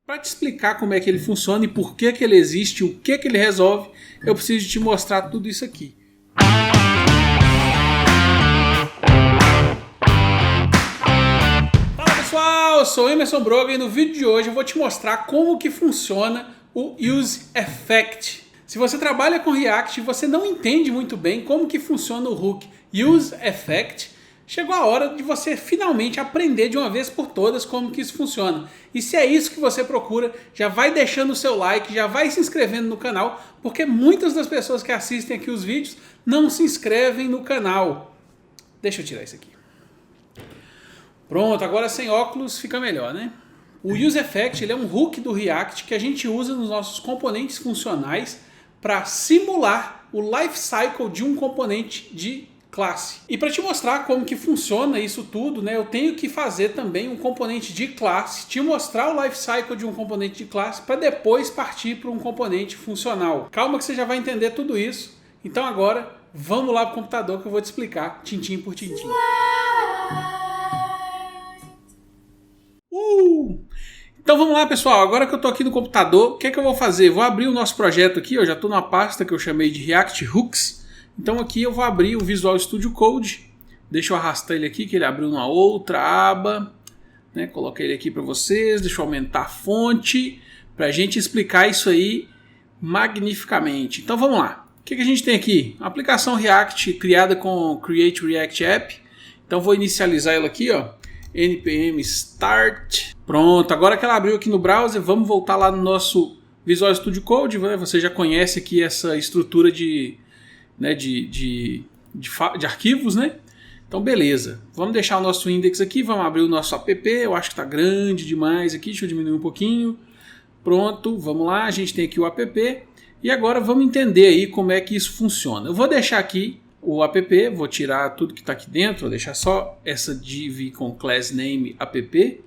Para te explicar como é que ele funciona e por que ele existe, o que ele resolve, eu preciso te mostrar tudo isso aqui. Fala pessoal, eu sou Emerson Broga e no vídeo de hoje eu vou te mostrar como que funciona o Use Effect. Se você trabalha com React e você não entende muito bem como que funciona o hook Use Effect, chegou a hora de você finalmente aprender de uma vez por todas como que isso funciona. E se é isso que você procura, já vai deixando o seu like, já vai se inscrevendo no canal, porque muitas das pessoas que assistem aqui os vídeos não se inscrevem no canal. Deixa eu tirar isso aqui. Pronto, agora sem óculos fica melhor, né? O Use Effect ele é um hook do React que a gente usa nos nossos componentes funcionais para simular o life cycle de um componente de classe. E para te mostrar como que funciona isso tudo, né, eu tenho que fazer também um componente de classe, te mostrar o life cycle de um componente de classe para depois partir para um componente funcional. Calma que você já vai entender tudo isso. Então agora vamos lá para o computador que eu vou te explicar tintim por tintim. Então vamos lá pessoal, agora que eu estou aqui no computador, o que é que eu vou fazer? Vou abrir o nosso projeto aqui, eu já estou numa pasta que eu chamei de React Hooks. Então aqui eu vou abrir o Visual Studio Code, deixa eu arrastar ele aqui que ele abriu uma outra aba, né? Coloquei ele aqui para vocês, deixa eu aumentar a fonte para a gente explicar isso aí magnificamente. Então vamos lá, o que a gente tem aqui? Uma aplicação React criada com Create React App, então vou inicializar ela aqui, ó. npm start, pronto, agora que ela abriu aqui no browser, vamos voltar lá no nosso Visual Studio Code, né? Você já conhece aqui essa estrutura de arquivos, né? Então beleza, vamos deixar o nosso index aqui, vamos abrir o nosso app, eu acho que está grande demais aqui, deixa eu diminuir um pouquinho, pronto, vamos lá, a gente tem aqui o app, e agora vamos entender aí como é que isso funciona. Eu vou deixar aqui o app, vou tirar tudo que está aqui dentro, vou deixar só essa div com class name app,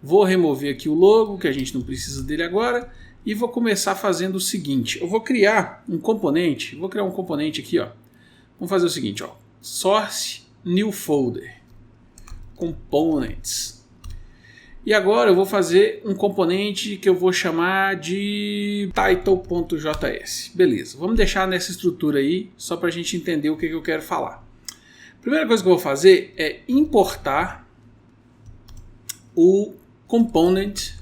vou remover aqui o logo, que a gente não precisa dele agora, e vou começar fazendo o seguinte, eu vou criar um componente, aqui, ó. Vamos fazer o seguinte, ó, source new folder, components. E agora eu vou fazer um componente que eu vou chamar de title.js. Beleza, vamos deixar nessa estrutura aí, só para a gente entender o que eu quero falar. A primeira coisa que eu vou fazer é importar o component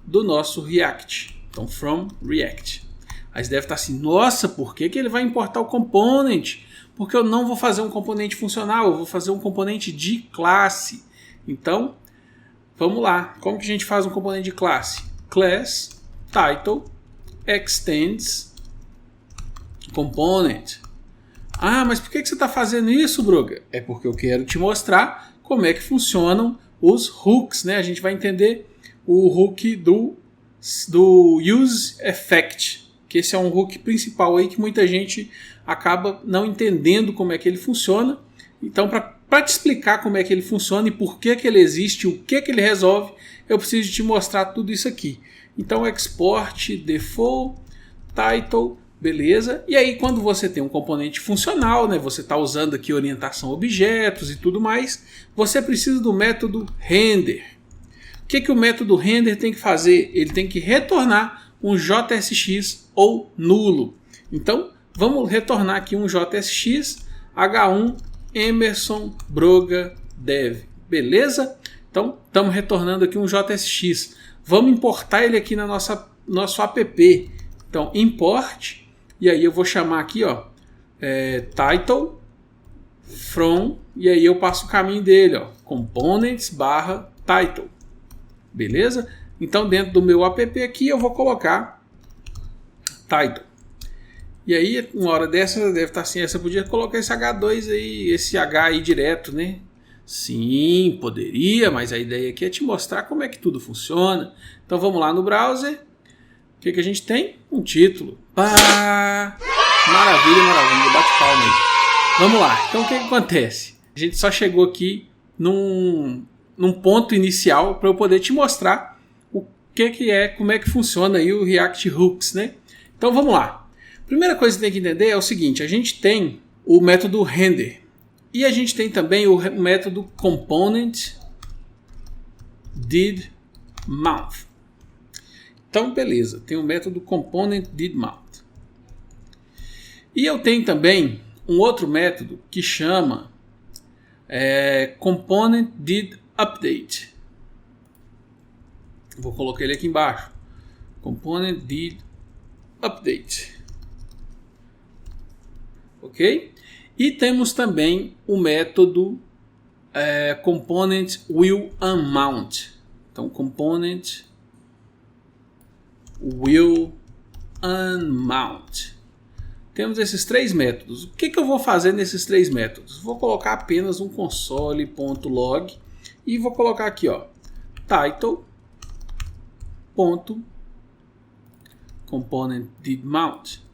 do nosso React. Então, from React. Aí você deve estar assim, nossa, por que ele vai importar o component? Porque eu não vou fazer um componente funcional, eu vou fazer um componente de classe. Então, vamos lá. Como que a gente faz um componente de classe? Class title extends component. Ah, mas por que você está fazendo isso, Broga? É porque eu quero te mostrar como é que funcionam os hooks, né? A gente vai entender o hook do Use Effect, que esse é um hook principal aí que muita gente acaba não entendendo como é que ele funciona. Então, para te explicar como é que ele funciona e por que ele existe, o que ele resolve, eu preciso te mostrar tudo isso aqui. Então, export default title, beleza? E aí, quando você tem um componente funcional, né, você está usando aqui orientação a objetos e tudo mais, você precisa do método render. O que o método render tem que fazer? Ele tem que retornar um JSX ou nulo. Então, vamos retornar aqui um JSX H1 Emerson Broga Dev. Beleza? Então, estamos retornando aqui um JSX. Vamos importar ele aqui na nosso app. Então, import. E aí eu vou chamar aqui, ó, title from. E aí eu passo o caminho dele, ó, components barra title. Beleza? Então dentro do meu app aqui eu vou colocar title. E aí uma hora dessa deve estar assim, essa podia colocar esse H2 aí, esse H aí direto, né? Sim, poderia, mas a ideia aqui é te mostrar como é que tudo funciona. Então vamos lá no browser. O que a gente tem? Um título. Pá! Maravilha, maravilha, bate palma aí. Vamos lá, então o que acontece? A gente só chegou aqui num ponto inicial para eu poder te mostrar o que é, como é que funciona aí o React Hooks, né? Então vamos lá. Primeira coisa que você tem que entender é o seguinte, a gente tem o método render e a gente tem também o método component did mount. Então, beleza, tem o método componentDidMount. E eu tenho também um outro método que chama componentDidUpdate. Vou colocar ele aqui embaixo. componentDidUpdate. Ok? E temos também o método componentWillUnmount. Então, componentWillUnmount. Temos esses três métodos. O que eu vou fazer nesses três métodos? Vou colocar apenas um console.log e vou colocar aqui, ó, title.componentDidMount.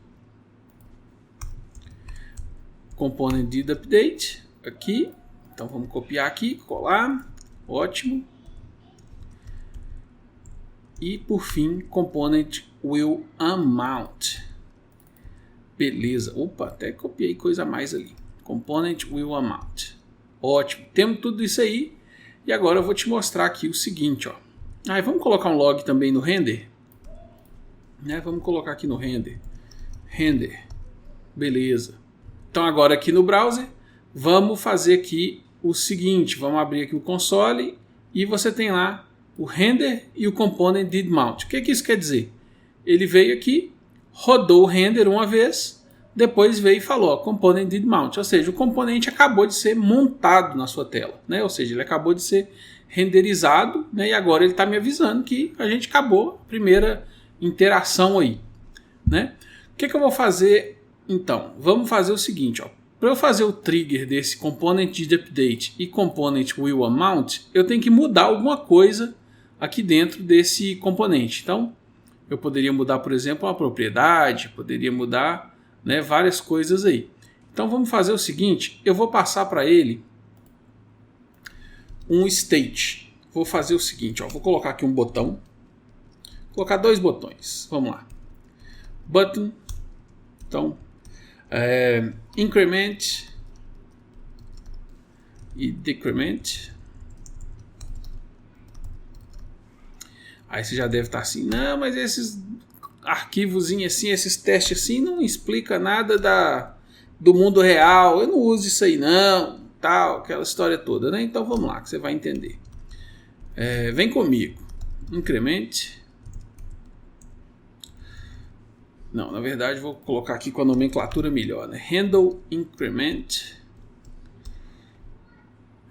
componentDidUpdate aqui. Então vamos copiar aqui, colar. Ótimo. E por fim, componentWillUnmount. Beleza. Opa, até copiei coisa a mais ali. componentWillUnmount. Ótimo. Temos tudo isso aí. E agora eu vou te mostrar aqui o seguinte, ó. Vamos colocar um log também no render. Vamos colocar aqui no render. Render. Beleza. Então agora aqui no browser, vamos fazer aqui o seguinte. Vamos abrir aqui o console e você tem lá o render e o componentDidMount. O que isso quer dizer? Ele veio aqui, rodou o render uma vez, depois veio e falou, ó, componentDidMount. Ou seja, o componente acabou de ser montado na sua tela. Ou seja, ele acabou de ser renderizado, e agora ele está me avisando que a gente acabou a primeira interação aí. O que eu vou fazer então? Vamos fazer o seguinte, ó. Para eu fazer o trigger desse componentDidUpdate e componentWillUnmount, eu tenho que mudar alguma coisa aqui dentro desse componente. Então, eu poderia mudar, por exemplo, uma propriedade, poderia mudar, várias coisas aí. Então, vamos fazer o seguinte, eu vou passar para ele um state. Vou fazer o seguinte, ó, vou colocar aqui um botão, vou colocar dois botões. Vamos lá. Button. Então, increment e decrement. Aí você já deve estar assim, não, mas esses arquivos assim, esses testes assim, não explica nada do mundo real, eu não uso isso aí não, tal, aquela história toda, Então vamos lá, que você vai entender. Vem comigo. Increment. Não, na verdade vou colocar aqui com a nomenclatura melhor, Handle increment.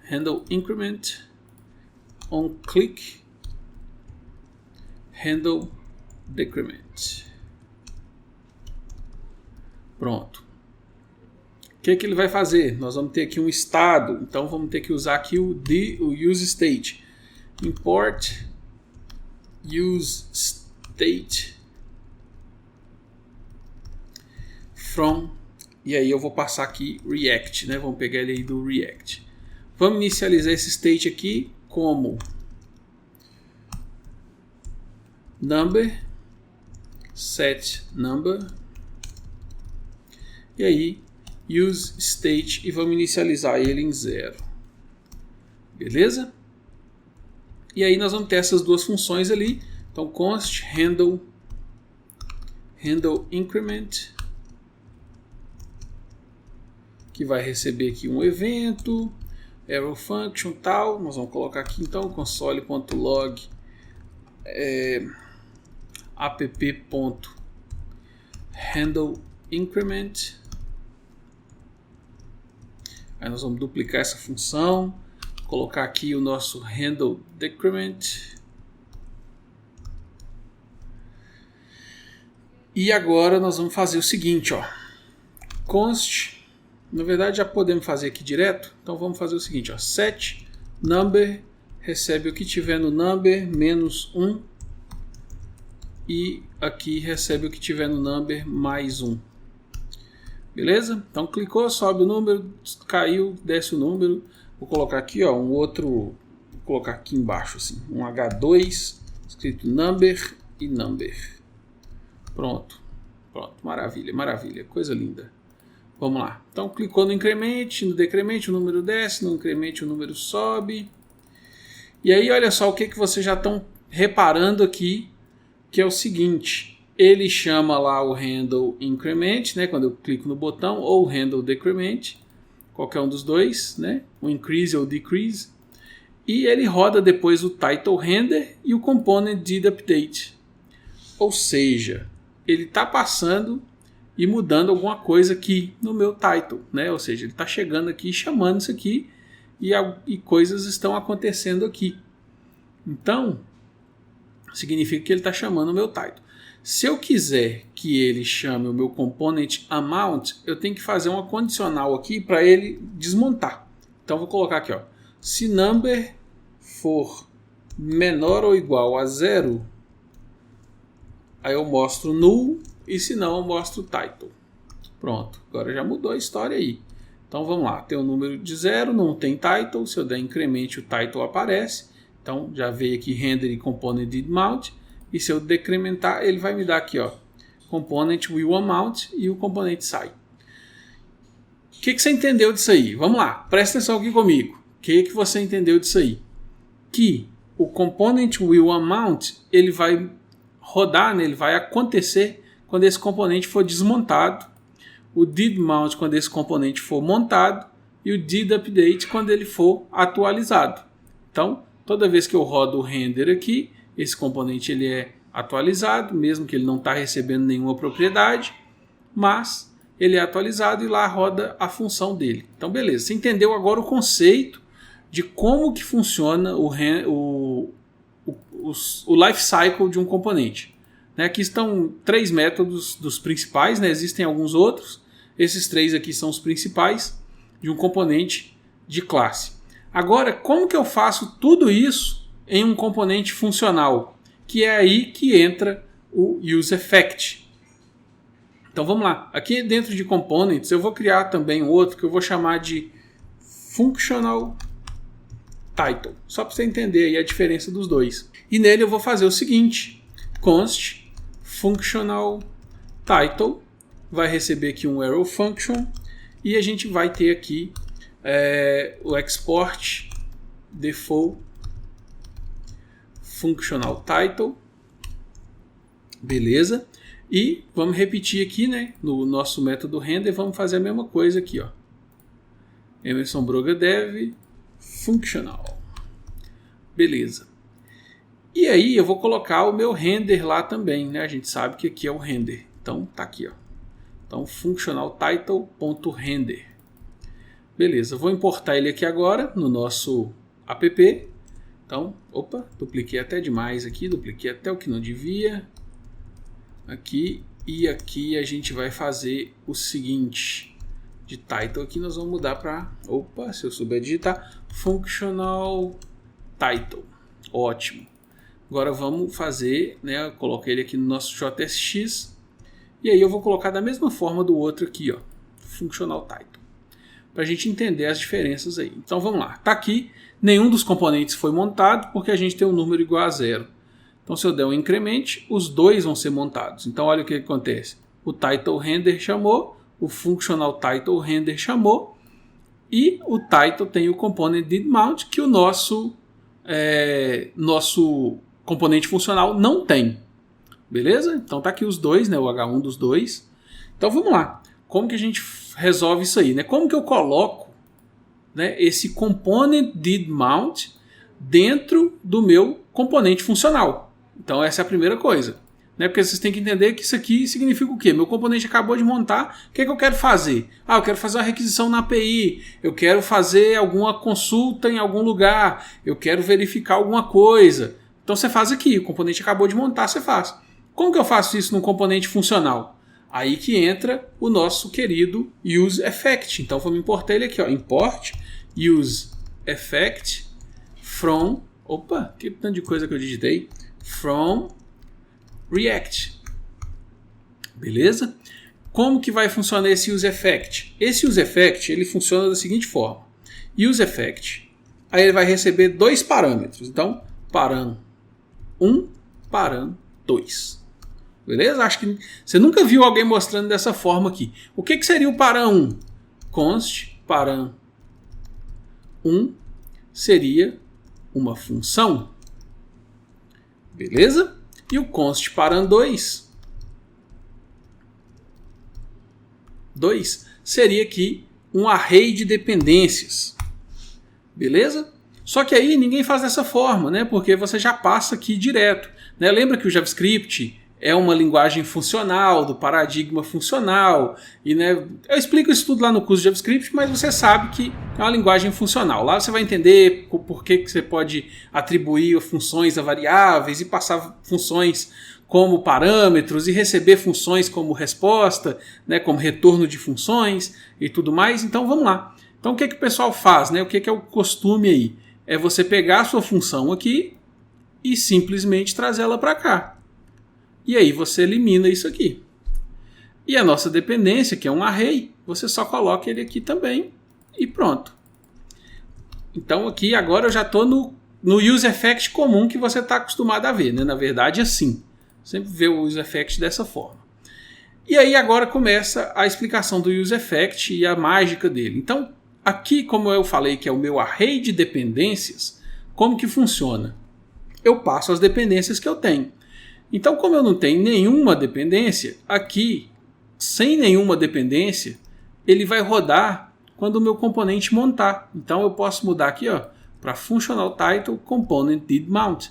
Handle increment. On click. Handle decrement. Pronto. O que ele vai fazer? Nós vamos ter aqui um estado, então vamos ter que usar aqui o useState. Import useState from, e aí eu vou passar aqui React, Vamos pegar ele aí do React. Vamos inicializar esse state aqui como number, set number, e aí use state e vamos inicializar ele em 0. Beleza? E aí nós vamos ter essas duas funções ali. Então const handle increment, que vai receber aqui um evento, arrow function tal. Nós vamos colocar aqui então console.log app.handleIncrement. Aí nós vamos duplicar essa função, colocar aqui o nosso handleDecrement. E agora nós vamos fazer o seguinte, ó. Const, na verdade já podemos fazer aqui direto, então vamos fazer o seguinte, ó. Set number, recebe o que tiver no number, menos 1. E aqui recebe o que tiver no number, mais 1. Beleza? Então clicou, sobe o número, caiu, desce o número. Vou colocar aqui, ó, um outro, vou colocar aqui embaixo assim, um H2, escrito number e number. Pronto, maravilha, maravilha, coisa linda. Vamos lá. Então clicou no increment, no decrement o número desce, no increment o número sobe. E aí olha só o que vocês já estão reparando aqui que é o seguinte, ele chama lá o handle increment, né, quando eu clico no botão, ou o handle decrement, qualquer um dos dois, né, o increase ou decrease, e ele roda depois o title render e o component did update. Ou seja, ele está passando e mudando alguma coisa aqui no meu title, né? Ou seja, ele está chegando aqui, chamando isso aqui e coisas estão acontecendo aqui. Então, significa que ele está chamando o meu title. Se eu quiser que ele chame o meu component amount, eu tenho que fazer uma condicional aqui para ele desmontar. Então, vou colocar aqui, ó, se number for menor ou igual a 0, aí eu mostro null, e se não, eu mostro title. Pronto, agora já mudou a história aí. Então vamos lá, tem um número de 0, não tem title, se eu der increment o title aparece. Então já veio aqui render e component did mount, e se eu decrementar, ele vai me dar aqui, ó, component will amount e o componente sai. O que você entendeu disso aí? Vamos lá, presta atenção aqui comigo. O que você entendeu disso aí? Que o component will amount, ele vai rodar, né, ele vai acontecer quando esse componente for desmontado, o did mount quando esse componente for montado e o did update quando ele for atualizado. Então, toda vez que eu rodo o render aqui, esse componente ele é atualizado, mesmo que ele não está recebendo nenhuma propriedade, mas ele é atualizado e lá roda a função dele. Então, beleza, você entendeu agora o conceito de como que funciona o life cycle de um componente. Aqui estão 3 métodos dos principais, né? Existem alguns outros. Esses 3 aqui são os principais de um componente de classe. Agora, como que eu faço tudo isso em um componente funcional? Que é aí que entra o useEffect. Então vamos lá. Aqui dentro de components eu vou criar também um outro que eu vou chamar de functional title. Só para você entender aí a diferença dos dois. E nele eu vou fazer o seguinte. Const functional title vai receber aqui um arrow function e a gente vai ter aqui o export default functional title, beleza, e vamos repetir aqui, né, no nosso método render, vamos fazer a mesma coisa aqui, ó, Emerson Broga Dev functional, beleza. E aí eu vou colocar o meu render lá também, né? A gente sabe que aqui é o render. Então tá aqui, ó. Então functional title.render. Beleza, vou importar ele aqui agora no nosso app. Então, opa, dupliquei até demais aqui, dupliquei até o que não devia. Aqui e aqui a gente vai fazer o seguinte. De title aqui nós vamos mudar para, opa, se eu souber digitar, functional title. Ótimo. Agora vamos fazer, né, eu coloquei ele aqui no nosso JSX e aí eu vou colocar da mesma forma do outro aqui, ó, functional title, para a gente entender as diferenças aí. Então vamos lá, tá aqui, nenhum dos componentes foi montado porque a gente tem um número igual a 0. Então se eu der um increment, os dois vão ser montados. Então olha o que acontece, o title render chamou, o functional title render chamou e o title tem o component did mount que o nosso componente funcional não tem. Beleza? Então tá aqui os dois, né? O H1 dos dois. Então vamos lá. Como que a gente resolve isso aí, né? Como que eu coloco, né, esse component did mount dentro do meu componente funcional? Então essa é a primeira coisa, né? Porque vocês têm que entender que isso aqui significa o quê? Meu componente acabou de montar, o que é que eu quero fazer? Ah, eu quero fazer uma requisição na API, eu quero fazer alguma consulta em algum lugar, eu quero verificar alguma coisa. Então você faz aqui, o componente acabou de montar, você faz. Como que eu faço isso num componente funcional? Aí que entra o nosso querido useEffect. Então vamos importar ele aqui, ó, import useEffect from, opa, que tanto de coisa que eu digitei, from React. Beleza? Como que vai funcionar esse useEffect? Esse useEffect, ele funciona da seguinte forma. useEffect, aí ele vai receber 2 parâmetros. Então, param1, param2. Beleza? Acho que você nunca viu alguém mostrando dessa forma aqui. O que seria o param1? Const param1 seria uma função. Beleza? E o const param2 seria aqui um array de dependências. Beleza? Só que aí ninguém faz dessa forma, né? Porque você já passa aqui direto. Né? Lembra que o JavaScript é uma linguagem funcional, do paradigma funcional. E, né, eu explico isso tudo lá no curso de JavaScript, mas você sabe que é uma linguagem funcional. Lá você vai entender por que você pode atribuir funções a variáveis e passar funções como parâmetros e receber funções como resposta, né, como retorno de funções e tudo mais. Então vamos lá. Então o que o pessoal faz? Né? O que é o costume aí? É você pegar a sua função aqui e simplesmente trazer ela para cá. E aí você elimina isso aqui. E a nossa dependência, que é um array, você só coloca ele aqui também e pronto. Então aqui agora eu já estou no useEffect comum que você está acostumado a ver. Né? Na verdade assim. Sempre vê o useEffect dessa forma. E aí agora começa a explicação do useEffect e a mágica dele. Então aqui, como eu falei que é o meu array de dependências, como que funciona? Eu passo as dependências que eu tenho. Então, como eu não tenho nenhuma dependência, aqui, sem nenhuma dependência, ele vai rodar quando o meu componente montar. Então, eu posso mudar aqui para Functional Title Component Did Mount.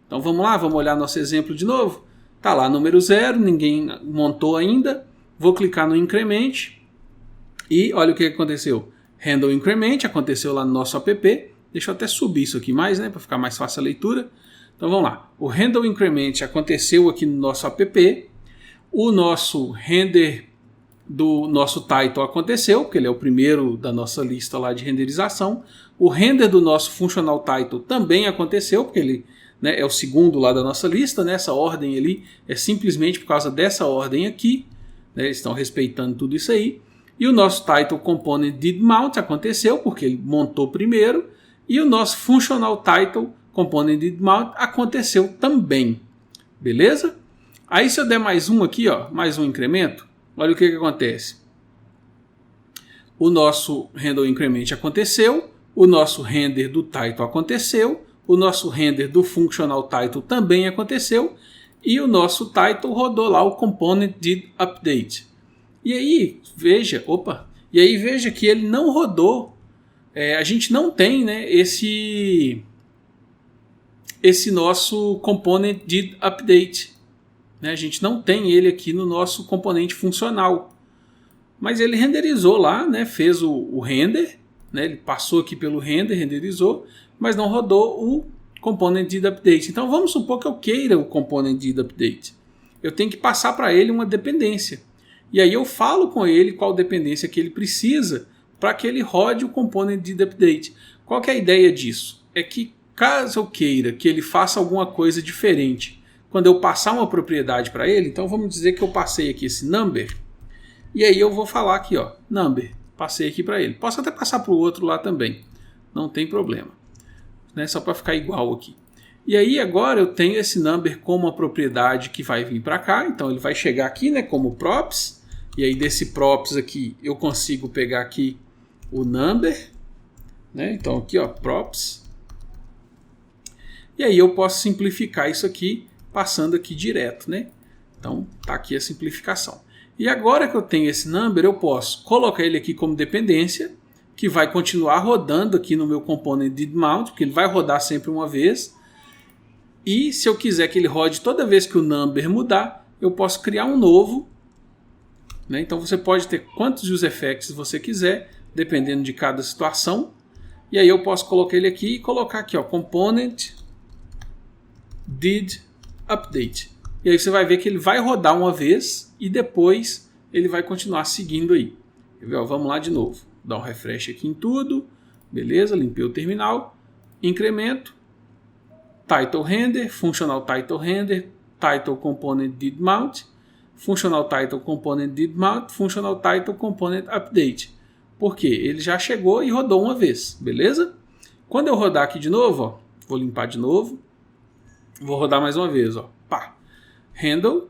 Então, vamos lá, vamos olhar nosso exemplo de novo. Está lá, número 0, ninguém montou ainda. Vou clicar no Increment e olha o que aconteceu. Handle Increment aconteceu lá no nosso app. Deixa eu até subir isso aqui mais, né, para ficar mais fácil a leitura. Então vamos lá, o Handle Increment aconteceu aqui no nosso app, o nosso render do nosso title aconteceu, porque ele é o primeiro da nossa lista lá de renderização, o render do nosso Functional Title também aconteceu, porque ele, né, é o segundo lá da nossa lista, né, essa ordem ali é simplesmente por causa dessa ordem aqui, né, eles estão respeitando tudo isso aí, e o nosso Title Component Did Mount aconteceu, porque ele montou primeiro, e o nosso Functional Title Component Did Mount aconteceu também. Beleza? Aí se eu der mais um aqui, mais um incremento, olha o que acontece. O nosso Handle Increment aconteceu, o nosso render do Title aconteceu, o nosso render do Functional Title também aconteceu, e o nosso Title rodou lá o Component Did Update. E aí, veja que ele não rodou, a gente não tem, né, esse nosso component did update. Né? A gente não tem ele aqui no nosso componente funcional. Mas ele renderizou lá, né? Fez o render, né? Ele passou aqui pelo render, renderizou, mas não rodou o component did update. Então vamos supor que eu queira o component did update. Eu tenho que passar para ele uma dependência. E aí eu falo com ele qual dependência que ele precisa para que ele rode o component did update. Qual que é a ideia disso? É que caso eu queira que ele faça alguma coisa diferente, quando eu passar uma propriedade para ele, então vamos dizer que eu passei aqui esse number, e aí eu vou falar aqui, number, passei aqui para ele. Posso até passar para o outro lá também, não tem problema, né? Só para ficar igual aqui. E aí agora eu tenho esse number como uma propriedade que vai vir para cá, então ele vai chegar aqui, né, como props, e aí desse props aqui eu consigo pegar aqui o number, né? Então aqui, props. E aí eu posso simplificar isso aqui, passando aqui direto, né? Então, tá aqui a simplificação. E agora que eu tenho esse number, eu posso colocar ele aqui como dependência, que vai continuar rodando aqui no meu component did mount, porque ele vai rodar sempre uma vez. E se eu quiser que ele rode toda vez que o number mudar, eu posso criar um novo, né? Então você pode ter quantos useEffects você quiser, dependendo de cada situação. E aí eu posso colocar ele aqui e colocar aqui, component did update. E aí você vai ver que ele vai rodar uma vez e depois ele vai continuar seguindo aí. Vamos lá de novo. Dá um refresh aqui em tudo. Beleza, limpei o terminal. Incremento. Title render, functional title render, title component did mount, functional title component did mount, functional title component update. Por quê? Ele já chegou e rodou uma vez, beleza? Quando eu rodar aqui de novo, vou limpar de novo, vou rodar mais uma vez, pá. Handle,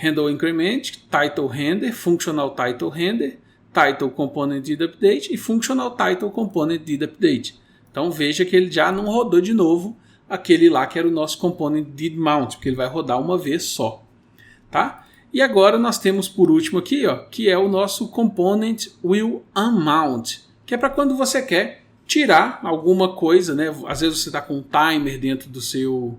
handle increment, title render, functional title render, title component did update e functional title component did update. Então veja que ele já não rodou de novo aquele lá que era o nosso component did mount, porque ele vai rodar uma vez só, tá? E agora nós temos por último aqui, ó, que é o nosso component will unmount, que é para quando você quer tirar alguma coisa, né? Às vezes você está com um timer dentro do seu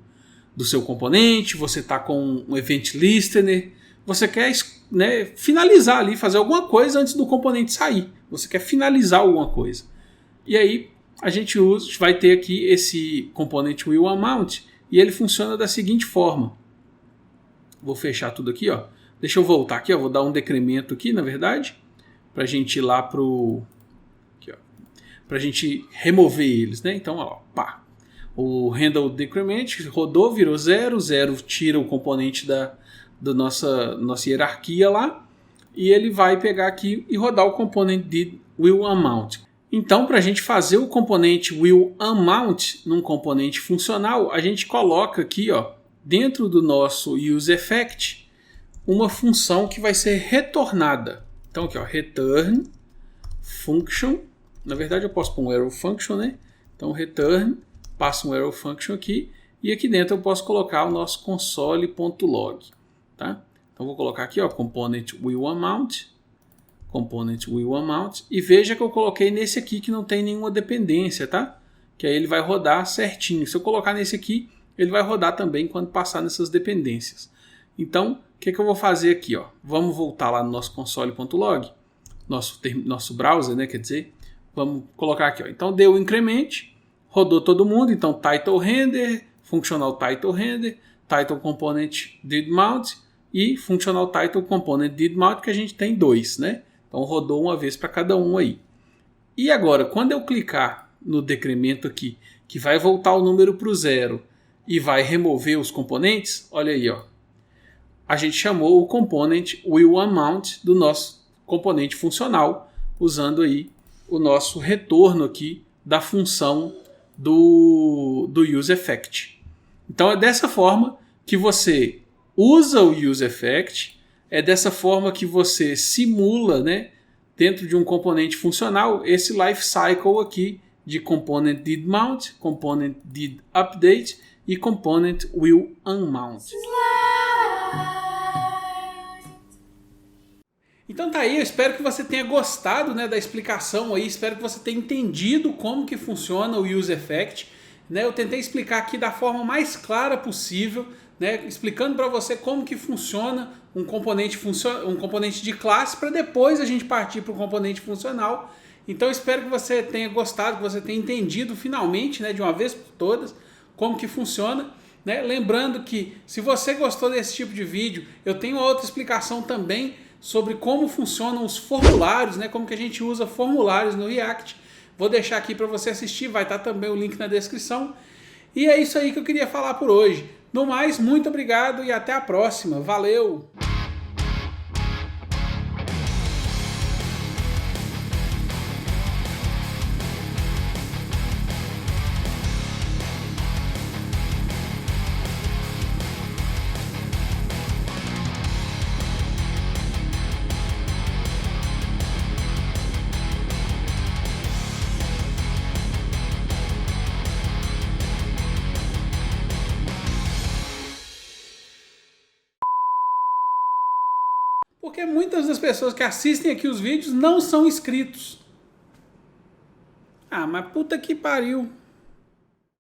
componente, você está com um event listener, você quer, né, finalizar ali, fazer alguma coisa antes do componente sair. Você quer finalizar alguma coisa. E aí a gente vai ter aqui esse component will unmount e ele funciona da seguinte forma. Vou fechar tudo aqui, ó. Deixa eu voltar aqui, ó. Vou dar um decremento aqui, na verdade, para a gente ir lá para a gente remover eles, né? Então, ó, pá. O handle decrement rodou, virou 0, 0 tira o componente da nossa hierarquia lá, e ele vai pegar aqui e rodar o component did will unmount. Então, para a gente fazer o componente will unmount num componente funcional, a gente coloca aqui, ó, dentro do nosso useEffect, uma função que vai ser retornada. Então aqui, ó, return function. Na verdade eu posso pôr um arrow function, né? Então return, passo um arrow function aqui, e aqui dentro eu posso colocar o nosso console.log, tá? Então vou colocar aqui, ó, component will unmount, e veja que eu coloquei nesse aqui que não tem nenhuma dependência, tá? Que aí ele vai rodar certinho. Se eu colocar nesse aqui, ele vai rodar também quando passar nessas dependências. Então, o que eu vou fazer aqui? Ó? Vamos voltar lá no nosso console.log, nosso browser, né? Quer dizer, vamos colocar aqui. Ó. Então, deu o increment, rodou todo mundo. Então, title render, functional title render, title component did mount e functional title component did mount, que a gente tem 2, né? Então, rodou uma vez para cada um aí. E agora, quando eu clicar no decremento aqui, que vai voltar o número para o 0 e vai remover os componentes, olha aí, ó. A gente chamou o component will unmount do nosso componente funcional, usando aí o nosso retorno aqui da função do useEffect. Então é dessa forma que você usa o useEffect, é dessa forma que você simula, né, dentro de um componente funcional esse life cycle aqui de component did mount, component did update e component will unmount. Então tá aí, eu espero que você tenha gostado, né, da explicação aí, espero que você tenha entendido como que funciona o useEffect, né? Eu tentei explicar aqui da forma mais clara possível, né, explicando para você como que funciona um componente de classe, para depois a gente partir para o componente funcional. Então eu espero que você tenha gostado, que você tenha entendido finalmente, né, de uma vez por todas, como que funciona. Né? Lembrando que se você gostou desse tipo de vídeo, eu tenho outra explicação também sobre como funcionam os formulários, né? Como que a gente usa formulários no React. Vou deixar aqui para você assistir, vai estar também o link na descrição. E é isso aí que eu queria falar por hoje. No mais, muito obrigado e até a próxima. Valeu! Porque muitas das pessoas que assistem aqui os vídeos não são inscritos. Ah, mas puta que pariu.